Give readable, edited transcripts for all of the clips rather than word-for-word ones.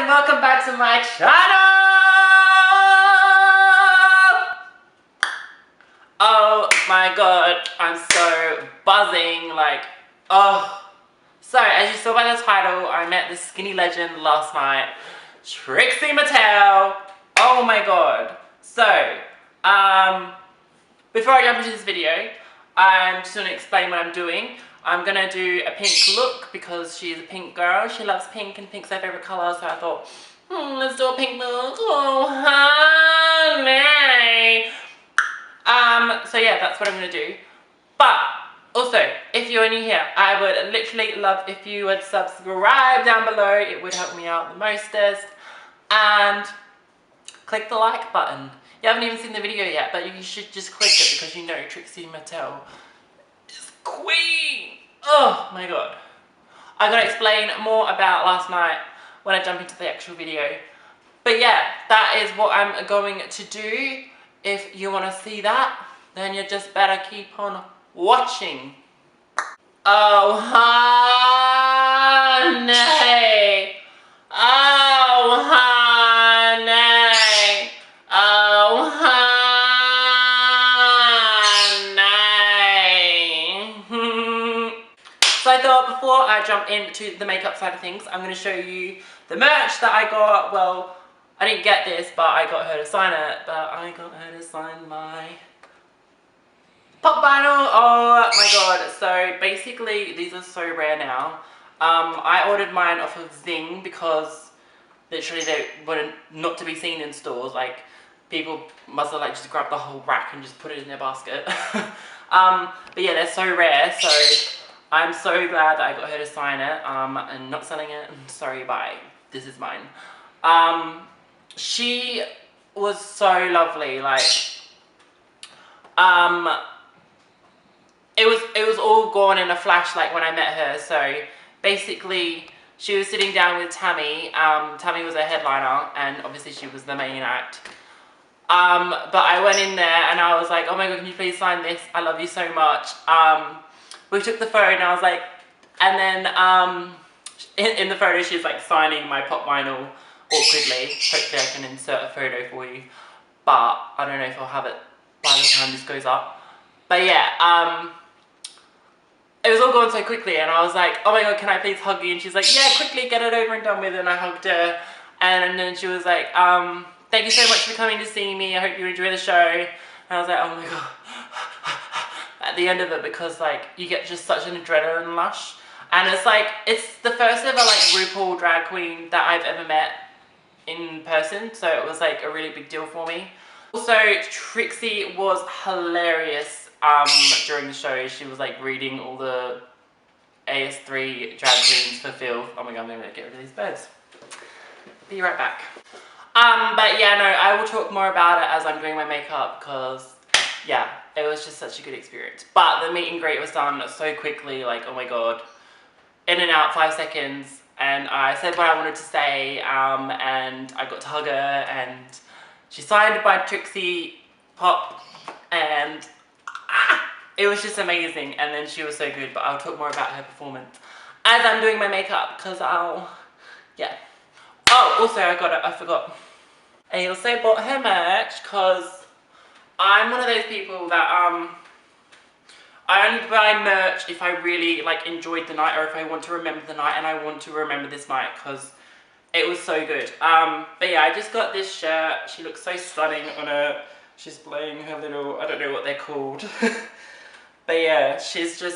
and welcome back to my channel! Oh my god, I'm so buzzing, So, as you saw by the title, I met this skinny legend last night, Trixie Mattel. Oh my god. So, before I jump into this video, I'm just going to explain what I'm doing. I'm going to do a pink look because she's a pink girl. She loves pink and pink's her favourite colour, so I thought, let's do a pink look. Oh, honey. So yeah, that's what I'm going to do. But also, if you're new here, I would literally love if you would subscribe down below. It would help me out the mostest. And click the like button. You haven't even seen the video yet, but you should just click it because you know Trixie Mattel is queen. Oh my god. I'm going to explain more about last night when I jump into the actual video. But yeah, that is what I'm going to do. If you want to see that, then you just better keep on watching. Oh, honey. Oh, honey. Oh, honey. So I thought before I jump into the makeup side of things, I'm going to show you the merch that I got. Well, I didn't get this, but I got her to sign it. But I got her to sign my pop vinyl. Oh my god. So basically, these are so rare now. I ordered mine off of Zing because literally they were not to be seen in stores. Like, people must have just grabbed the whole rack and just put it in their basket. But yeah, they're so rare. So I'm so glad that I got her to sign it. And not selling it. Sorry, bye. This is mine. She was so lovely. It was all gone in a flash, like when I met her. So basically, she was sitting down with Tammy. Tammy was a headliner, and obviously she was the main act. But I went in there and I was like, oh my god, can you please sign this? I love you so much. We took the photo and I was like, and then in the photo she's like signing my pop vinyl awkwardly. Hopefully I can insert a photo for you, but I don't know if I'll have it by the time this goes up. But yeah, it was all going so quickly and I was like, oh my god, can I please hug you? And she's like, yeah, quickly get it over and done with. And I hugged her, and then she was like, thank you so much for coming to see me. I hope you enjoy the show. And I was like, oh my god. At the end of it, because like you get just such an adrenaline rush, and it's like it's the first ever like RuPaul drag queen that I've ever met in person, so it was like a really big deal for me. Also, Trixie was hilarious during the show. She was like reading all the AS3 drag queens for filth. Oh my god, I'm gonna get rid of these birds. Be right back. But yeah, no, I will talk more about it as I'm doing my makeup because yeah, it was just such a good experience. But the meet and greet was done so quickly, like, oh my god, in and out, 5 seconds, and I said what I wanted to say, and I got to hug her, and she signed by Trixie Pop, and it was just amazing. And then she was so good, but I'll talk more about her performance as I'm doing my makeup, because yeah. Oh, also I forgot. I also bought her merch, because I'm one of those people that I only buy merch if I really like enjoyed the night, or if I want to remember the night, and I want to remember this night because it was so good. But yeah, I just got this shirt. She looks so stunning on her. She's playing her little, I don't know what they're called. But yeah, she's a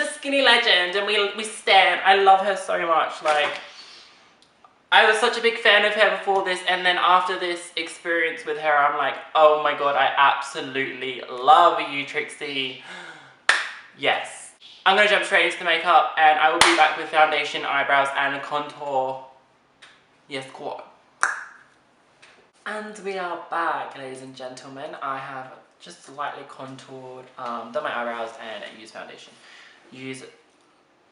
skinny legend, and we stand. I love her so much. Like, I was such a big fan of her before this, and then after this experience with her, I'm like, oh my god, I absolutely love you, Trixie. Yes. I'm going to jump straight into the makeup, and I will be back with foundation, eyebrows, and contour. Yes, squad. And we are back, ladies and gentlemen. I have just slightly contoured, done my eyebrows, and I use foundation. Use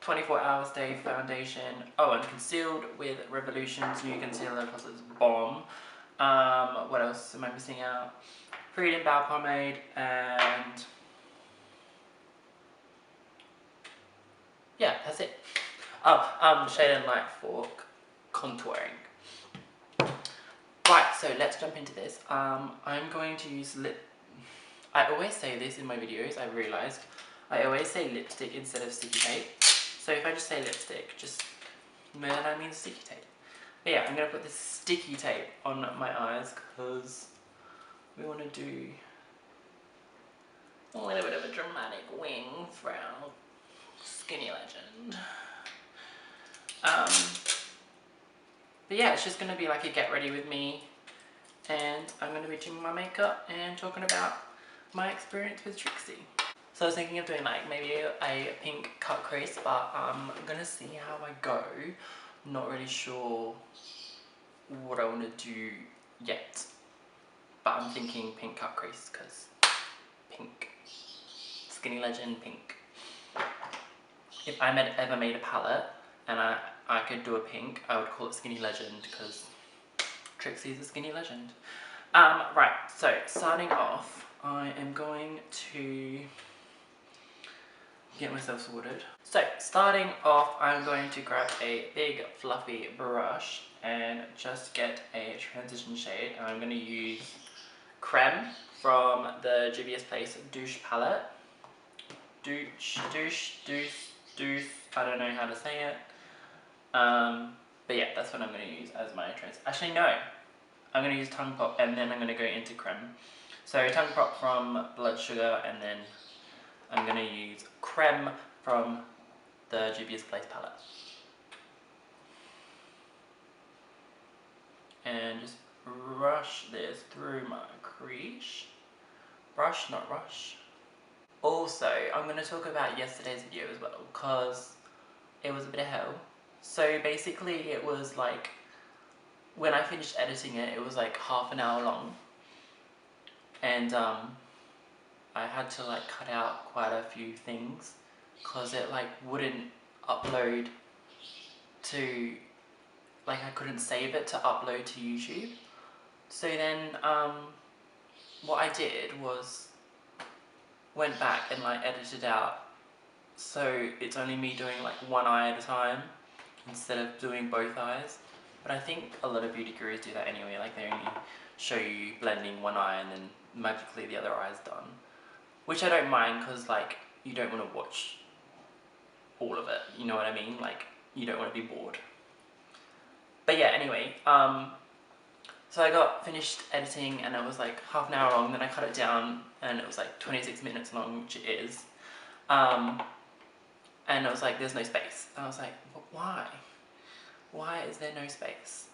24-hour stay foundation. Oh, and concealed with Revolution's new concealer because it's bomb. What else am I missing out? Freedom Bow Pomade, and yeah, that's it. Oh, Shade and Light for contouring. so let's jump into this. I'm going to use I always say this in my videos, I realised. I always say lipstick instead of sticky tape. So if I just say lipstick, just then I mean sticky tape. But yeah, I'm going to put this sticky tape on my eyes because we want to do a little bit of a dramatic wing for our skinny legend. But yeah, it's just going to be like a get ready with me, and I'm going to be doing my makeup and talking about my experience with Trixie. So I was thinking of doing like maybe a pink cut crease, but I'm going to see how I go. Not really sure what I want to do yet, but I'm thinking pink cut crease because pink. Skinny Legend pink. If I ever made a palette and I could do a pink, I would call it Skinny Legend because Trixie's a skinny legend. Right, so starting off, I am going to get myself sorted. So starting off, I'm going to grab a big fluffy brush and just get a transition shade. And I'm going to use Grwm from the Juvia's Place Douche palette. Douche, I don't know how to say it. But yeah, that's what I'm going to use as my transition. Actually, no. I'm going to use Tongue Pop and then I'm going to go into Grwm. So Tongue Pop from Blood Sugar, and then I'm going to use Grwm from the Juvia's Place palette. And just brush this through my crease. Brush, not rush. Also, I'm going to talk about yesterday's video as well, because it was a bit of hell. So basically it was like, when I finished editing it, it was like half an hour long. And I had to like cut out quite a few things because it like wouldn't upload to, like I couldn't save it to upload to YouTube. So then what I did was went back and like edited out, so it's only me doing like one eye at a time instead of doing both eyes. But I think a lot of beauty gurus do that anyway, like they only show you blending one eye and then magically the other eye is done. Which I don't mind because like you don't want to watch all of it, you know what I mean? Like you don't want to be bored. But yeah, anyway, so I got finished editing and it was like half an hour long, then I cut it down and it was like 26 minutes long, which it is. And I was like, there's no space. And I was like, but why? Why is there no space?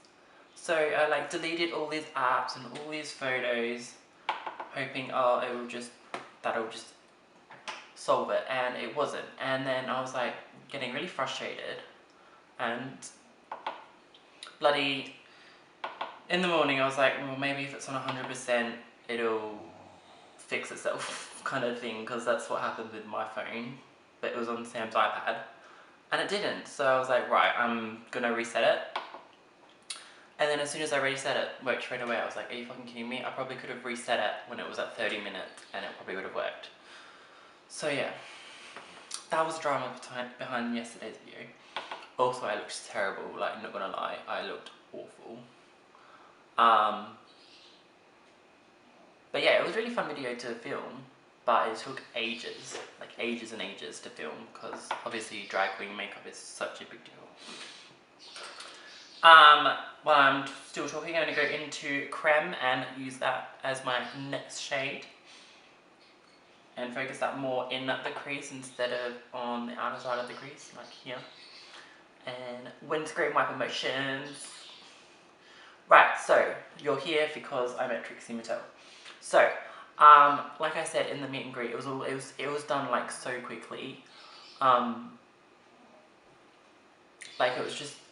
So I like deleted all these apps and all these photos, hoping, oh, that'll just solve it, and it wasn't. And then I was like getting really frustrated, and bloody in the morning I was like, well, maybe if it's on 100% it'll fix itself kind of thing, because that's what happened with my phone, but it was on Sam's iPad and it didn't. So I was like, right, I'm gonna reset it. And then as soon as I reset it, it worked straight away. I was like, are you fucking kidding me? I probably could have reset it when it was at 30 minutes and it probably would have worked. So yeah, that was drama behind yesterday's video. Also, I looked terrible, like, not gonna lie, I looked awful. But yeah, it was a really fun video to film, but it took ages, like ages and ages to film, because obviously drag queen makeup is such a big deal. While I'm still talking, I'm going to go into Grwm and use that as my next shade. And focus that more in the crease instead of on the outer side of the crease, like here. And windscreen wiper motions. Right, so you're here because I met Trixie Mattel. So, like I said in the meet and greet, it was done like so quickly. Like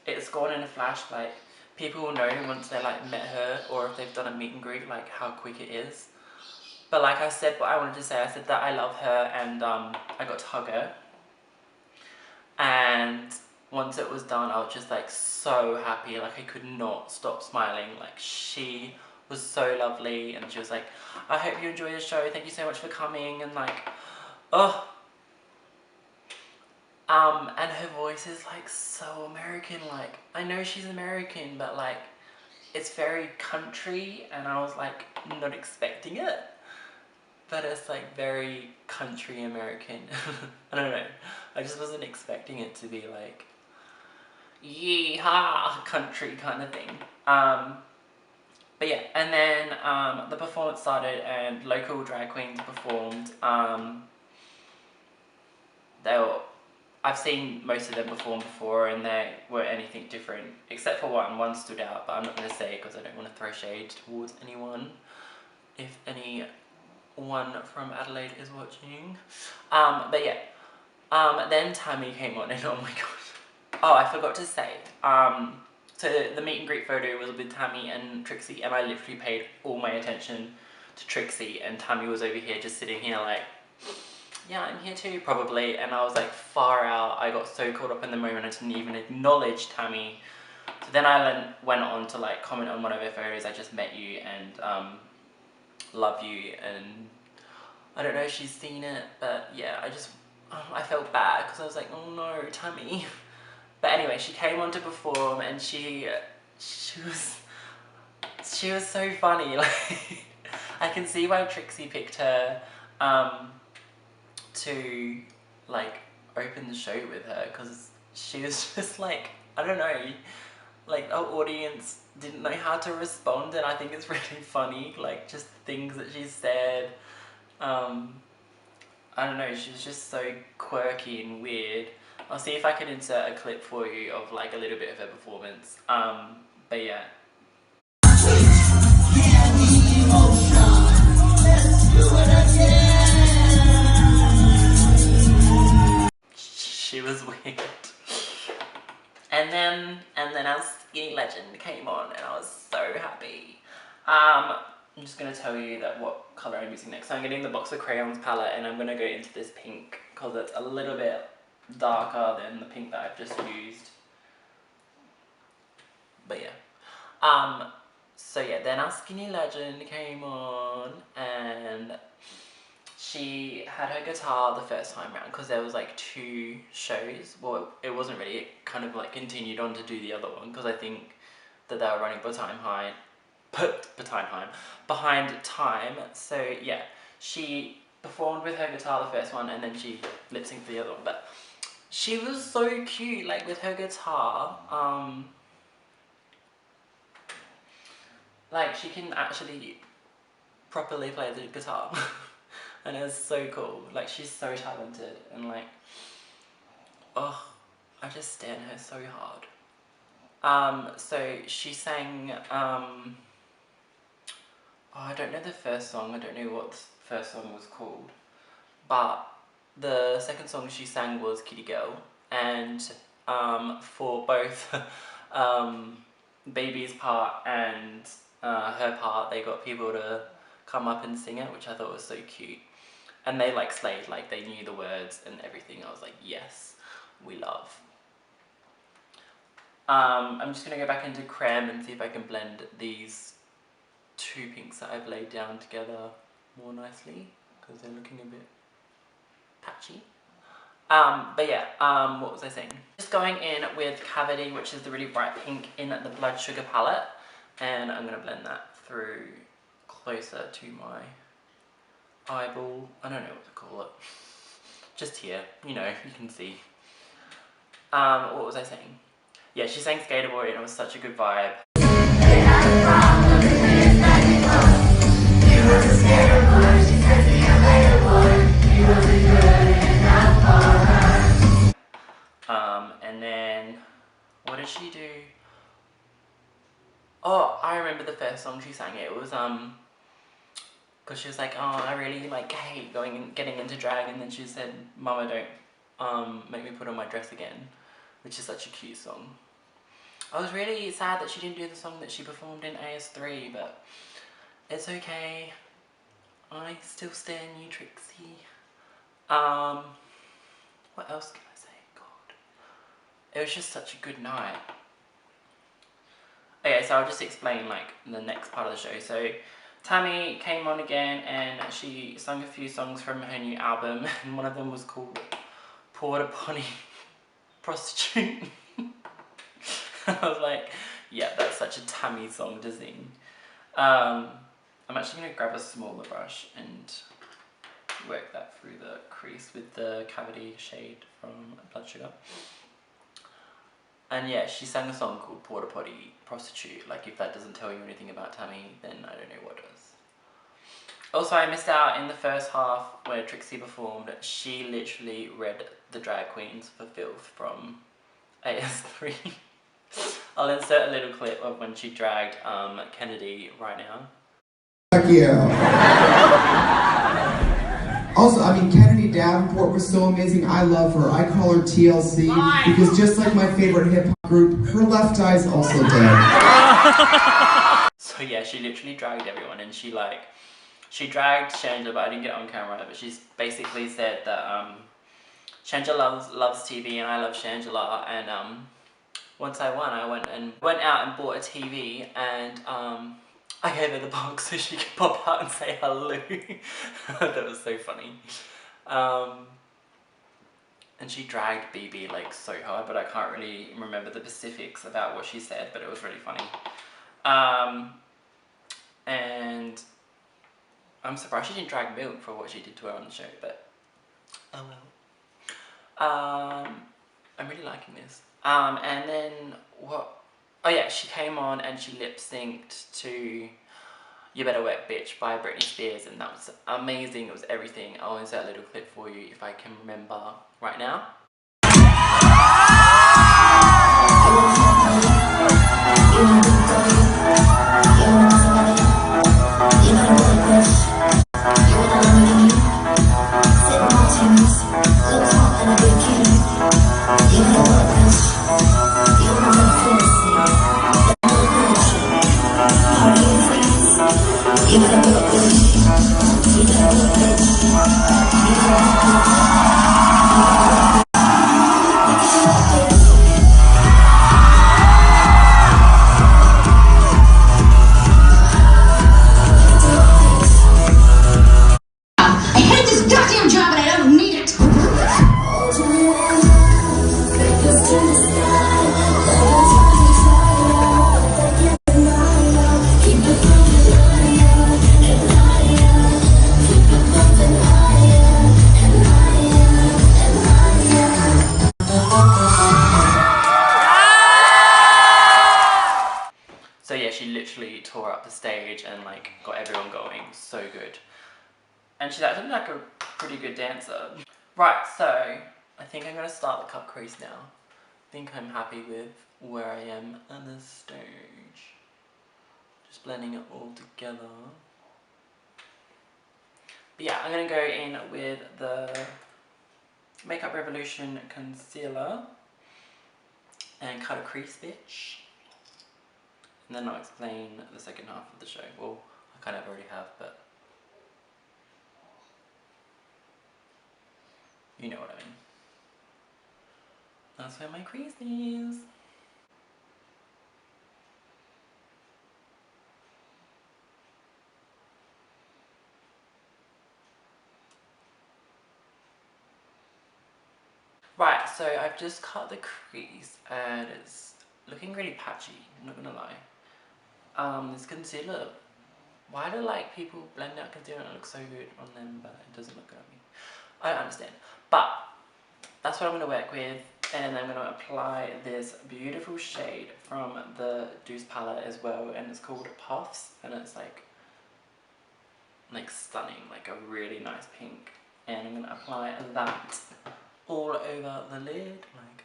it's gone in a flash. Like people will know once they like met her, or if they've done a meet and greet, like how quick it is. But like I said, what I wanted to say, I said that I love her, and I got to hug her. And once it was done, I was just like so happy, like I could not stop smiling. Like she was so lovely, and she was like, I hope you enjoy the show, thank you so much for coming, and like, oh. And her voice is like so American, like, I know she's American, but like, it's very country, and I was like not expecting it, but it's like very country American. I don't know, I just wasn't expecting it to be like yeehaw country kind of thing. But yeah, and then the performance started and local drag queens performed. I've seen most of them perform before, and they weren't anything different, except for one stood out, but I'm not going to say because I don't want to throw shade towards anyone, if anyone from Adelaide is watching. But yeah, then Tammy came on, and oh my god. Oh, I forgot to say, so the meet and greet photo was with Tammy and Trixie, and I literally paid all my attention to Trixie, and Tammy was over here just sitting here like, yeah, I'm here too, probably. And I was like far out. I got so caught up in the moment I didn't even acknowledge Tammy. So then I went on to like comment on one of her photos. I just met you and love you, and I don't know if she's seen it, but yeah, I felt bad because I was like, oh no, Tammy. But anyway, she came on to perform, and she was so funny. Like, I can see why Trixie picked her to like open the show with her, because she was just like, I don't know, like our audience didn't know how to respond, and I think it's really funny, like just things that she said. I don't know, she's just so quirky and weird. I'll see if I can insert a clip for you of like a little bit of her performance. But yeah. She was weird. And then our skinny legend came on, and I was so happy. I'm just going to tell you that what colour I'm using next. So I'm getting the Box of Crayons palette, and I'm going to go into this pink because it's a little bit darker than the pink that I've just used. But yeah. So yeah, then our skinny legend came on, and she had her guitar the first time round because there was like 2 shows. Well, it wasn't really, it kind of like continued on to do the other one because I think that they were running behind time. So yeah, she performed with her guitar the first one, and then she lip synced the other one. But she was so cute, like with her guitar. Like she can actually properly play the guitar. And it was so cool. Like, she's so talented, and like, oh, I just stand her so hard. So she sang, oh, I don't know the first song, I don't know what the first song was called, but the second song she sang was Kitty Girl, and for both Baby's part and her part, they got people to come up and sing it, which I thought was so cute. And they like slayed, like they knew the words and everything. I was like, yes, we love. I'm just going to go back into Grwm and see if I can blend these 2 pinks that I've laid down together more nicely, because they're looking a bit patchy. But yeah, what was I saying? Just going in with Cavity, which is the really bright pink in the Blood Sugar palette, and I'm going to blend that through closer to my eyeball. I don't know what to call it. Just here, you know, you can see. What was I saying? Yeah, she sang Skater Boy, and it was such a good vibe. And then, what did she do? Oh, I remember the first song she sang. It was, because she was like, oh, I really like hate getting into drag, and then she said, Mama, don't make me put on my dress again, which is such a cute song. I was really sad that she didn't do the song that she performed in AS3, but it's okay. I still stand you, Trixie. What else can I say? God, it was just such a good night. Okay, so I'll just explain like the next part of the show. So Tammy came on again, and she sung a few songs from her new album, and one of them was called Porta Potty Prostitute. I was like, yeah, that's such a Tammy song to sing. I'm actually going to grab a smaller brush and work that through the crease with the cavity shade from Blood Sugar. And yeah, she sang a song called Porta Potty Prostitute. Like, if that doesn't tell you anything about Tammy, then I don't know what does. Also, I missed out in the first half where Trixie performed. She literally read the drag queens for filth from AS3. I'll insert a little clip of when she dragged Kennedy right now. Fuck you. Also, I mean, Kennedy Davenport was so amazing. I love her. I call her TLC because just like my favorite hip-hop group, her left eye's also dead. So yeah, she literally dragged everyone, and she dragged Shangela, but I didn't get it on camera, but she's basically said that Shangela loves TV and I love Shangela, and once I won, I went out and bought a TV, and I gave her the box so she could pop out and say hello. That was so funny. And she dragged BB like so hard, but I can't really remember the specifics about what she said, but it was really funny. And I'm surprised she didn't drag Milk for what she did to her on the show, but oh well. I'm really liking this. And then what? Oh yeah, she came on and she lip synced to You Better Work Bitch by Britney Spears, and that was amazing. It was everything. I'll insert a little clip for you if I can remember right now. So yeah, she literally tore up the stage and like got everyone going. So good. And she's actually like a pretty good dancer. Right, so I think I'm going to start the cut crease now. I think I'm happy with where I am on this stage. Just blending it all together. But yeah, I'm going to go in with the Makeup Revolution concealer and cut a crease, bitch. And then I'll explain the second half of the show. Well, I kind of already have, but you know what I mean. That's where my crease is. Right, so I've just cut the crease and it's looking really patchy, I'm not gonna lie. This concealer, why do like people blend out concealer and it looks so good on them but it doesn't look good on me? I don't understand. But that's what I'm gonna work with, and I'm gonna apply this beautiful shade from the Douce palette as well, and it's called Puffs, and it's like stunning, like a really nice pink. And I'm gonna apply that all over the lid, like,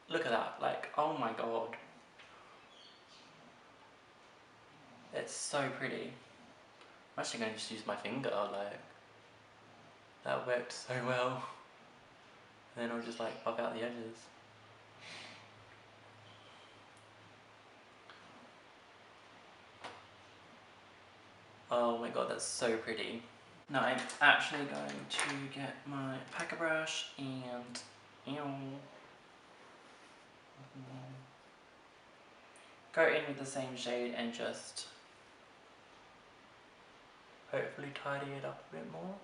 look at that, like, oh my god. It's so pretty. I'm actually going to just use my finger, like, that worked so well. And then I'll just like buff out the edges. Oh my god, that's so pretty. Now I'm actually going to get my packer brush and go in with the same shade and just hopefully tidy it up a bit more.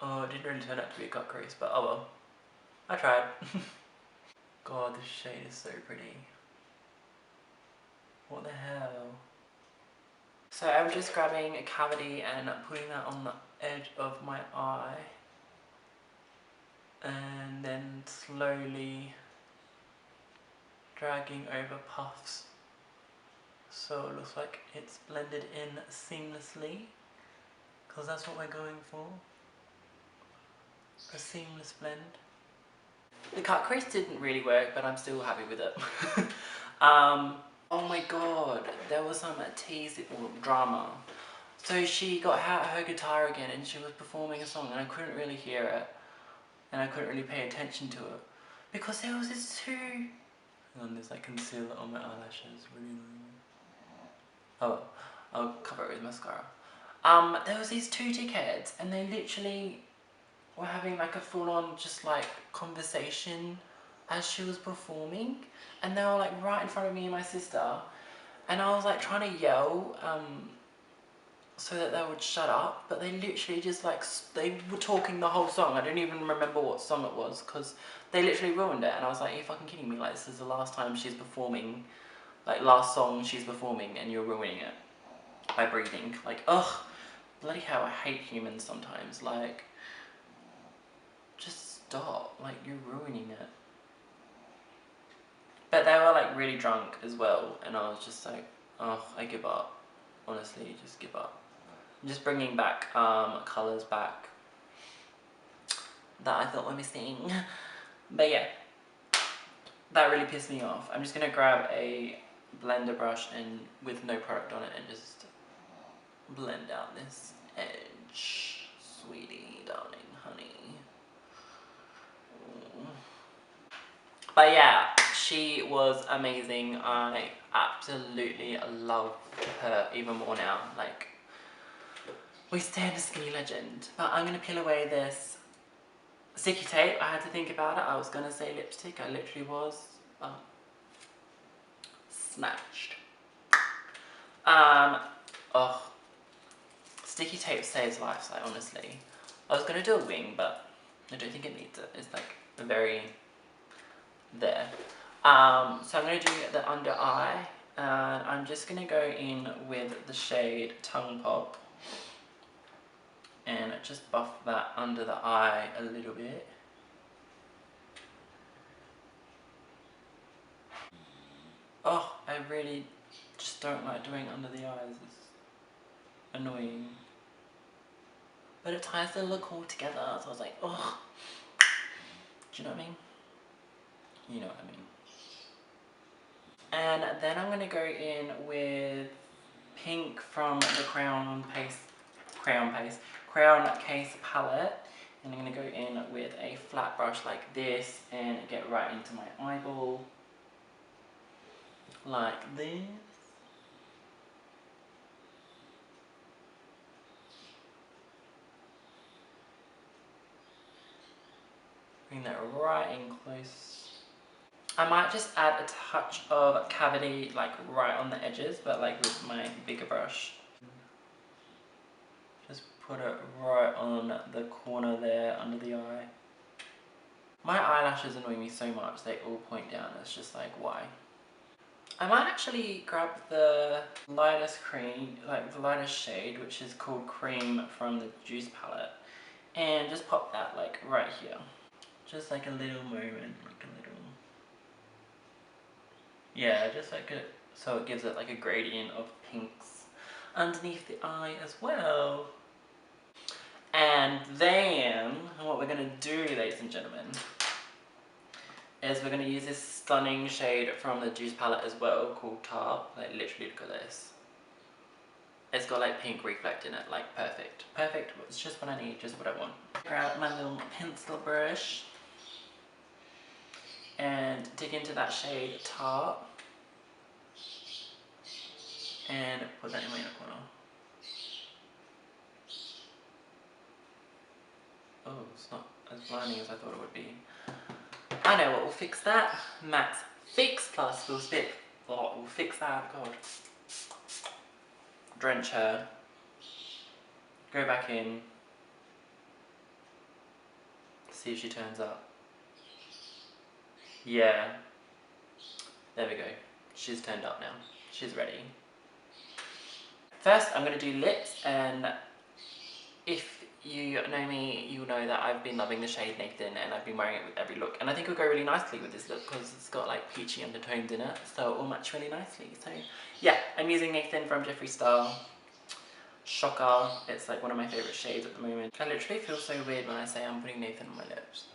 Oh, it didn't really turn out to be a cut crease, but oh well. I tried. God, this shade is so pretty. What the hell? So I'm just grabbing a cavity and putting that on the edge of my eye. And then slowly dragging over puffs. So it looks like it's blended in seamlessly. Because that's what we're going for. A seamless blend. The cut crease didn't really work, but I'm still happy with it. Oh my god, there was some tease or drama. So she got out her guitar again and she was performing a song and I couldn't really hear it. And I couldn't really pay attention to it. Because there was this two... Hang on, there's like concealer on my eyelashes, really annoying. Oh, I'll cover it with mascara. There was these two dickheads and they literally were having like a full-on just like conversation as she was performing, and they were like right in front of me and my sister, and I was like trying to yell so that they would shut up, but they literally just like they were talking the whole song. I don't even remember what song it was because they literally ruined it, and I was like, are you fucking kidding me? Like, this is the last time she's performing, like last song she's performing, and you're ruining it by breathing. Like, ugh, bloody hell, I hate humans sometimes. Like, just stop, like you're ruining it. But they were like really drunk as well, and I was just like, oh, I give up. Honestly, just give up. I'm just bringing back colours back that I thought were missing. But yeah, that really pissed me off. I'm just gonna grab a blender brush and with no product on it and just blend out this edge. Sweetie, darling, honey. But yeah, she was amazing. I absolutely love her even more now. Like, we stand a skinny legend. But I'm gonna peel away this sticky tape. I had to think about it. I was gonna say lipstick. I literally was. Snatched. Oh, sticky tape saves lives, like, honestly. I was gonna do a wing, but I don't think it needs it. It's like very there. So I'm going to do the under eye, and I'm just going to go in with the shade Tongue Pop and just buff that under the eye a little bit. Oh, I really just don't like doing under the eyes. It's annoying. But it ties the look all together, so I was like, oh. Do you know what I mean? You know what I mean. And then I'm going to go in with pink from the Crown Case palette, and I'm going to go in with a flat brush like this and get right into my eyeball like this. Bring that right in close. I might just add a touch of cavity like right on the edges, but like with my bigger brush. Just put it right on the corner there under the eye. My eyelashes annoy me so much, they all point down. It's just like, why? I might actually grab the lightest cream, like the lightest shade, which is called Cream from the Juice palette, and just pop that like right here. Just like a little moment, like a little... Yeah, just like it, so it gives it like a gradient of pinks underneath the eye as well. And then, what we're gonna do, ladies and gentlemen, is we're gonna use this stunning shade from the Juice palette as well, called Tart. Like, literally look at this. It's got like pink reflect in it, like perfect. Perfect, it's just what I need, just what I want. Grab my little pencil brush and dig into that shade Tart and put that in my inner corner. Oh, it's not as blinding as I thought it would be. I know what will fix that. Max Fix Plus will fix that, God. Drench her. Go back in. See if she turns up. Yeah. There we go. She's turned up now. She's ready. First, I'm going to do lips, and if you know me, you'll know that I've been loving the shade Nathan, and I've been wearing it with every look. And I think it'll go really nicely with this look because it's got like peachy undertones in it, so it will match really nicely. So yeah, I'm using Nathan from Jeffree Star. Shocker. It's like one of my favourite shades at the moment. I literally feel so weird when I say I'm putting Nathan on my lips.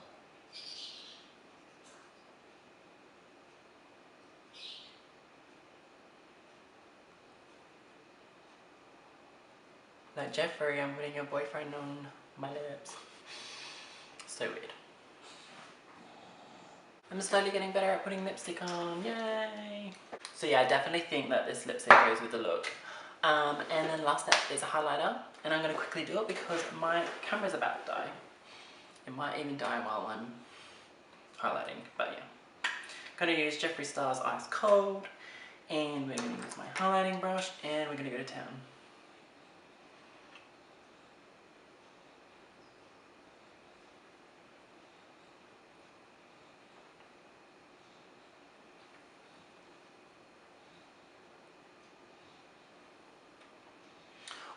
Like, Jeffree, I'm putting your boyfriend on my lips. So weird. I'm slowly getting better at putting lipstick on, yay! So yeah, I definitely think that this lipstick goes with the look. And then last step is a highlighter, and I'm going to quickly do it because my camera's about to die. It might even die while I'm highlighting, but yeah. I'm going to use Jeffree Star's Ice Cold, and we're going to use my highlighting brush, and we're going to go to town.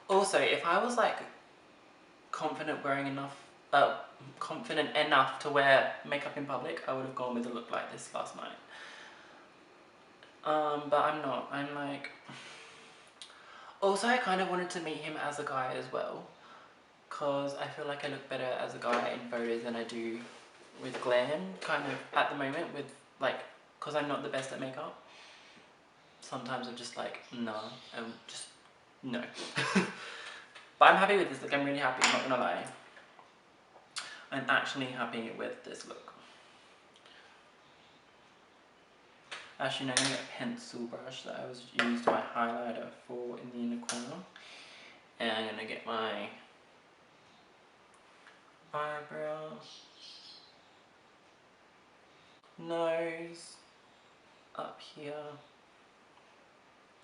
Also, if I was like confident enough to wear makeup in public, I would have gone with a look like this last night. But I'm not. I'm like... Also, I kind of wanted to meet him as a guy as well, because I feel like I look better as a guy in photos than I do with glam, kind of at the moment, with like, because I'm not the best at makeup. Sometimes I'm just like, no, I'm just, no. But I'm happy with this look. I'm really happy, I'm not gonna lie. I'm actually happy with this look. Actually, now I'm going to get a pencil brush that I was used my highlighter for in the inner corner. And I'm going to get my eyebrows, nose, up here,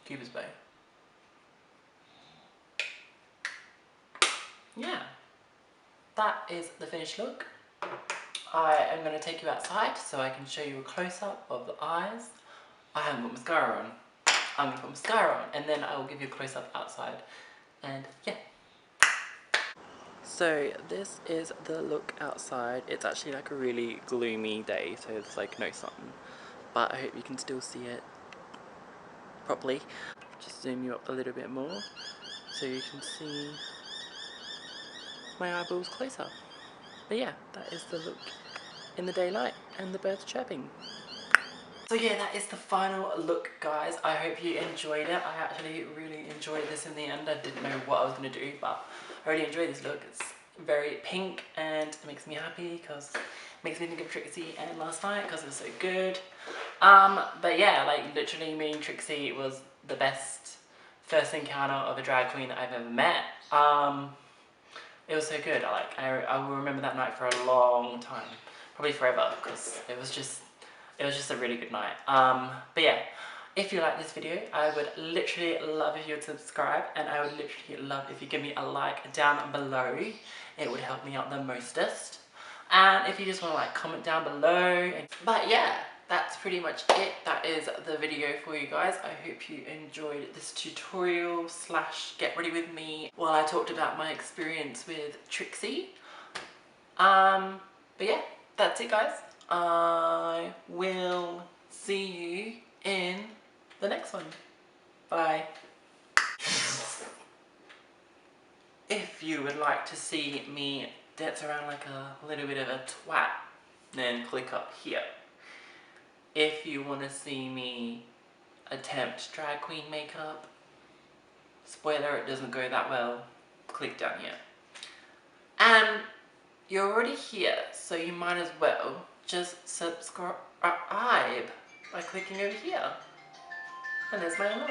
Cupid's bow. Yeah, that is the finished look. I am going to take you outside so I can show you a close-up of the eyes. I haven't put mascara on. I'm going to put mascara on, and then I will give you a close-up outside. And yeah. So this is the look outside. It's actually like a really gloomy day, so there's like no sun. But I hope you can still see it properly. Just zoom you up a little bit more so you can see my eyeballs closer. But yeah, that is the look in the daylight and the birds chirping. So yeah, that is the final look, guys. I hope you enjoyed it. I actually really enjoyed this in the end. I didn't know what I was going to do, but I really enjoyed this look. It's very pink and it makes me happy because it makes me think of Trixie and last night because it was so good. But yeah, like literally me and Trixie was the best first encounter of a drag queen that I've ever met. It was so good. I will remember that night for a long time, probably forever, because it was just a really good night. But yeah, if you like this video, I would literally love if you would subscribe, and I would literally love if you give me a like down below. It would help me out the mostest. And if you just want to like comment down below. But yeah, that's pretty much it. That is the video for you guys. I hope you enjoyed this tutorial / get ready with me while I talked about my experience with Trixie. But yeah, that's it, guys. I will see you in the next one. Bye. If you would like to see me dance around like a little bit of a twat, then click up here. If you want to see me attempt drag queen makeup, spoiler, it doesn't go that well, click down here. And you're already here, so you might as well just subscribe by clicking over here. And there's my alarm.